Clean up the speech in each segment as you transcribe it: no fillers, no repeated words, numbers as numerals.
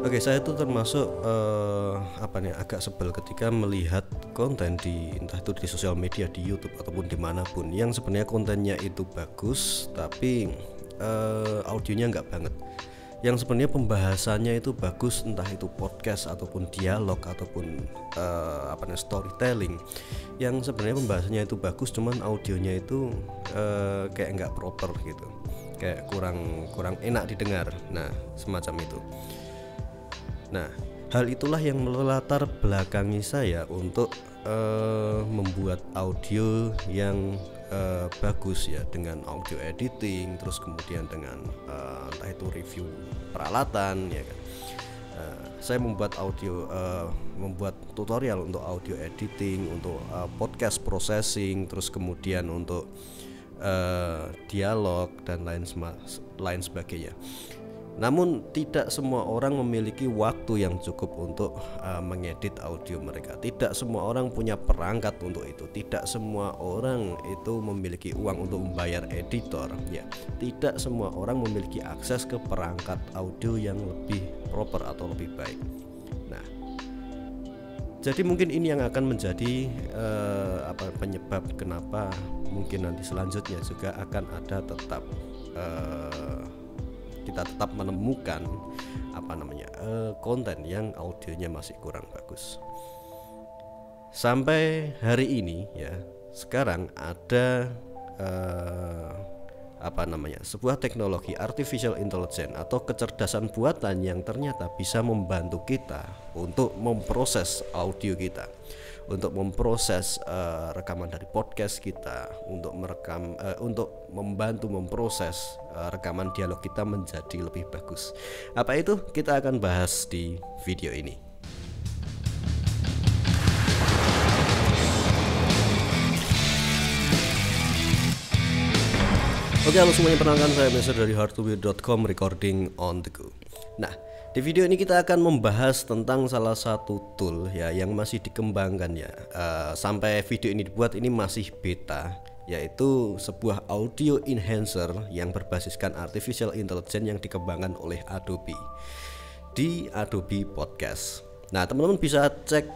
Oke, saya tuh termasuk agak sebel ketika melihat konten entah itu di sosial media, di YouTube ataupun dimanapun yang sebenarnya kontennya itu bagus, tapi audionya nggak banget. Yang sebenarnya pembahasannya itu bagus, entah itu podcast ataupun dialog ataupun storytelling, yang sebenarnya pembahasannya itu bagus, cuman audionya itu kayak nggak proper gitu, kayak kurang enak didengar. Nah, semacam itu. Nah, hal itulah yang melatar belakangi saya untuk membuat audio yang bagus ya, dengan audio editing, terus kemudian dengan entah itu review peralatan ya kan. Saya membuat membuat tutorial untuk audio editing, untuk podcast processing, terus kemudian untuk dialog dan lain sebagainya. Namun tidak semua orang memiliki waktu yang cukup untuk mengedit audio mereka. Tidak semua orang punya perangkat untuk itu. Tidak semua orang itu memiliki uang untuk membayar editor ya. Tidak semua orang memiliki akses ke perangkat audio yang lebih proper atau lebih baik. Nah, jadi mungkin ini yang akan menjadi penyebab kenapa mungkin nanti selanjutnya juga akan ada kita tetap menemukan konten yang audionya masih kurang bagus. Sampai hari ini ya, sekarang ada sebuah teknologi artificial intelligence atau kecerdasan buatan yang ternyata bisa membantu kita untuk memproses audio kita, untuk memproses rekaman dari podcast kita, untuk membantu memproses rekaman dialog kita menjadi lebih bagus. Apa itu? Kita akan bahas di video ini. Oke, halo semuanya, perkenalkan saya Mesir dari hardtowhear.com, recording on the go. Nah, di video ini kita akan membahas tentang salah satu tool ya yang masih dikembangkan ya. Sampai video ini dibuat ini masih beta, yaitu sebuah audio enhancer yang berbasiskan artificial intelligence yang dikembangkan oleh Adobe di Adobe Podcast. Nah, teman-teman bisa cek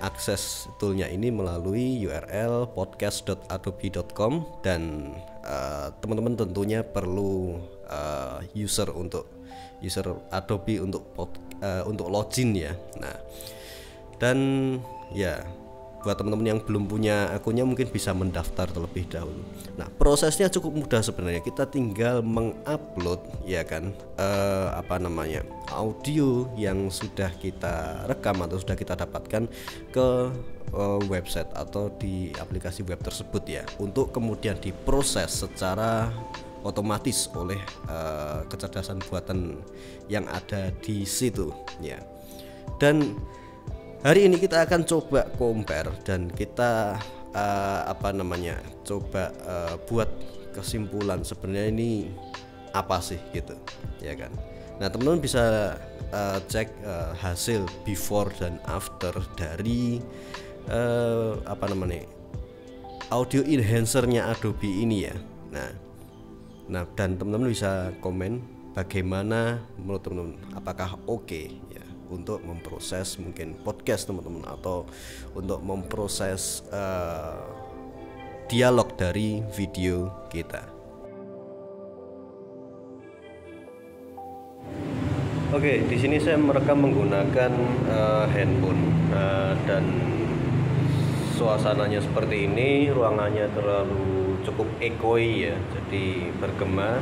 akses toolnya ini melalui URL podcast.adobe.com, dan teman-teman tentunya perlu user Adobe untuk login ya. Nah, dan ya buat teman-teman yang belum punya akunnya mungkin bisa mendaftar terlebih dahulu. Nah, prosesnya cukup mudah sebenarnya. Kita tinggal mengupload ya kan audio yang sudah kita rekam atau sudah kita dapatkan ke website atau di aplikasi web tersebut ya, untuk kemudian diproses secara otomatis oleh kecerdasan buatan yang ada di situ ya. Dan hari ini kita akan coba compare dan kita buat kesimpulan sebenarnya ini apa sih gitu ya kan. Nah, teman-teman bisa cek hasil before dan after dari audio enhancernya Adobe ini ya. Nah, dan teman-teman bisa komen bagaimana menurut teman-teman, apakah oke ya untuk memproses mungkin podcast teman-teman, atau untuk memproses dialog dari video kita. Oke, di sini saya merekam menggunakan handphone dan suasananya seperti ini. Ruangannya terlalu cukup ekoi ya, jadi bergema,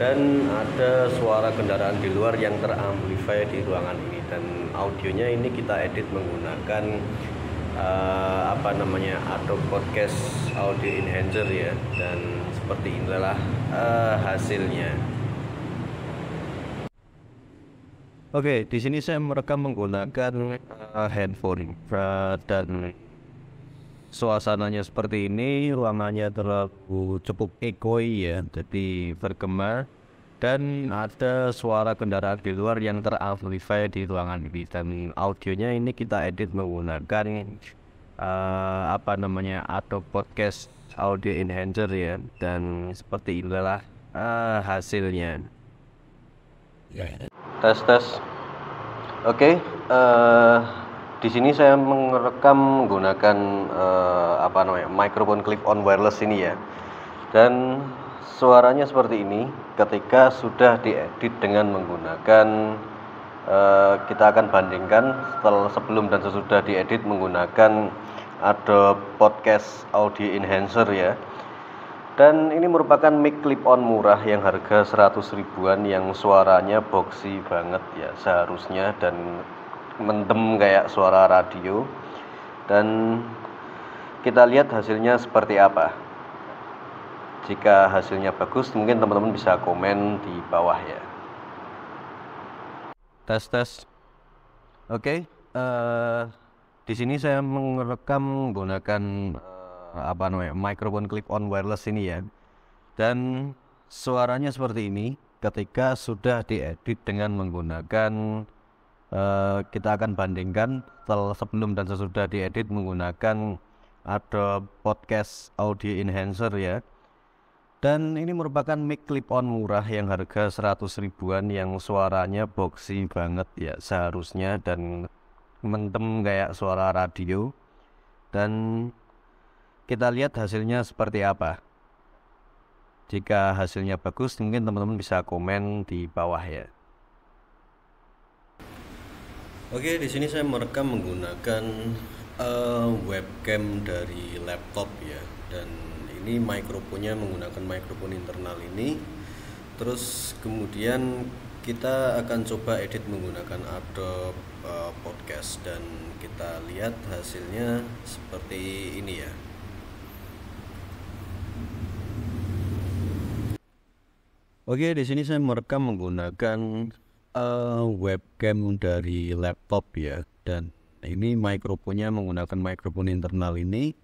dan ada suara kendaraan di luar yang teramplify di ruangan ini. Dan audionya ini kita edit menggunakan Adobe Podcast Audio Enhancer ya, dan seperti inilah hasilnya. Oke, di sini saya merekam menggunakan handphone dan suasananya seperti ini. Ruangannya terlalu cukup ekoi ya, jadi bergema, dan ada suara kendaraan di luar yang teramplify di ruangan ini. Dan audionya ini kita edit menggunakan Adobe Podcast Audio Enhancer ya, dan seperti inilah hasilnya. Tes. Oke, di sini saya merekam menggunakan mikrofon clip-on wireless ini ya. Dan suaranya seperti ini ketika sudah diedit dengan menggunakan kita akan bandingkan sebelum dan sesudah diedit menggunakan Adobe Podcast Audio Enhancer ya. Dan ini merupakan mic clip-on murah yang harga 100 ribuan yang suaranya boxy banget ya seharusnya dan mendem kayak suara radio. Dan kita lihat hasilnya seperti apa. Jika hasilnya bagus mungkin teman-teman bisa komen di bawah ya. Tes. Oke, di sini saya merekam menggunakan mikrofon clip-on wireless ini ya. Dan suaranya seperti ini ketika sudah diedit dengan menggunakan kita akan bandingkan sebelum dan sesudah diedit menggunakan Adobe Podcast Audio Enhancer ya. Dan ini merupakan mic clip-on murah yang harga 100 ribuan yang suaranya boxy banget ya seharusnya dan mendem kayak suara radio. Dan kita lihat hasilnya seperti apa. Jika hasilnya bagus mungkin teman-teman bisa komen di bawah ya. Oke, di sini saya merekam menggunakan webcam dari laptop ya. Dan ini mikrofonnya menggunakan mikrofon internal ini. Terus kemudian kita akan coba edit menggunakan Adobe Podcast dan kita lihat hasilnya seperti ini ya. Oke, di sini saya merekam menggunakan webcam dari laptop ya, dan ini mikrofonnya menggunakan mikrofon internal ini.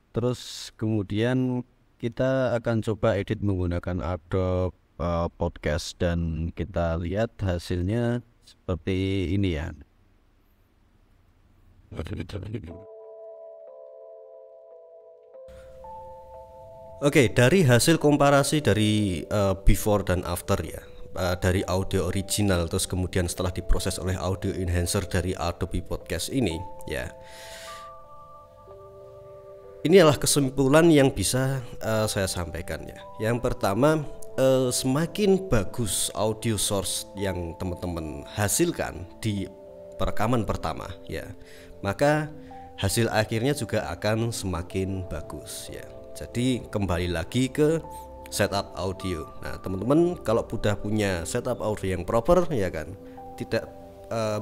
Terus kemudian kita akan coba edit menggunakan Adobe Podcast dan kita lihat hasilnya seperti ini ya. Oke, dari hasil komparasi dari before dan after ya, dari audio original terus kemudian setelah diproses oleh audio enhancer dari Adobe Podcast ini ya. Ini adalah kesimpulan yang bisa saya sampaikan ya. Yang pertama, semakin bagus audio source yang teman-teman hasilkan di perekaman pertama ya, maka hasil akhirnya juga akan semakin bagus ya. Jadi kembali lagi ke setup audio. Nah teman-teman kalau sudah punya setup audio yang proper ya kan, tidak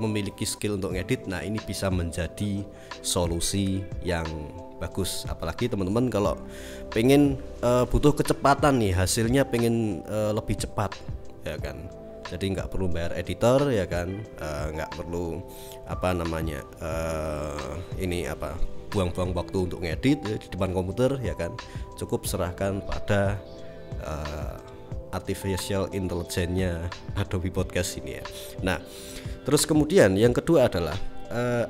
memiliki skill untuk ngedit, nah ini bisa menjadi solusi yang bagus. Apalagi teman-teman kalau pengen butuh kecepatan nih, hasilnya pengen lebih cepat ya kan, jadi nggak perlu bayar editor ya kan, nggak perlu buang-buang waktu untuk ngedit di depan komputer ya kan, cukup serahkan pada artificial intelligence-nya Adobe Podcast ini ya. Nah terus kemudian yang kedua adalah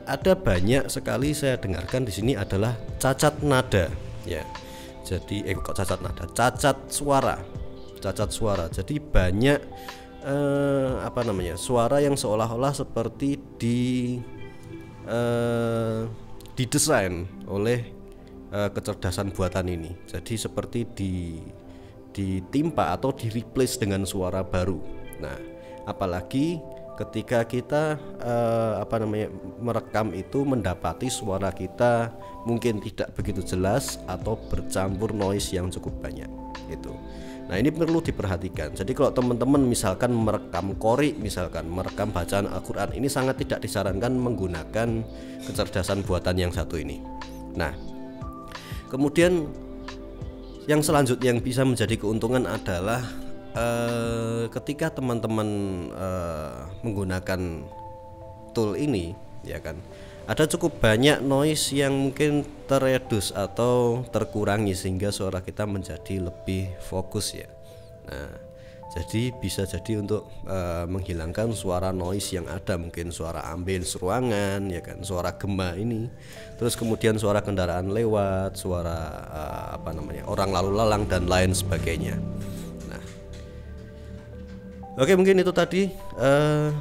ada banyak sekali saya dengarkan di sini adalah cacat nada ya. Jadi cacat suara. Jadi banyak suara yang seolah-olah seperti didesain oleh kecerdasan buatan ini. Jadi seperti ditimpa atau di replace dengan suara baru. Nah, apalagi ketika kita merekam itu mendapati suara kita mungkin tidak begitu jelas atau bercampur noise yang cukup banyak itu. Nah ini perlu diperhatikan. Jadi kalau teman-teman misalkan merekam qori, misalkan merekam bacaan Al-Quran, ini sangat tidak disarankan menggunakan kecerdasan buatan yang satu ini. Nah kemudian yang selanjutnya yang bisa menjadi keuntungan adalah ketika teman-teman menggunakan tool ini ya kan, ada cukup banyak noise yang mungkin terreduce atau terkurangi sehingga suara kita menjadi lebih fokus ya. Nah jadi bisa jadi untuk menghilangkan suara noise yang ada, mungkin suara ambience ruangan ya kan, suara gema ini, terus kemudian suara kendaraan lewat, suara orang lalu lalang dan lain sebagainya. Oke, mungkin itu tadi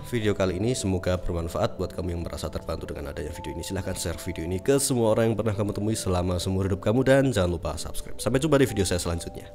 video kali ini, semoga bermanfaat buat kamu yang merasa terbantu dengan adanya video ini. Silahkan share video ini ke semua orang yang pernah kamu temui selama seumur hidup kamu, dan jangan lupa subscribe. Sampai jumpa di video saya selanjutnya.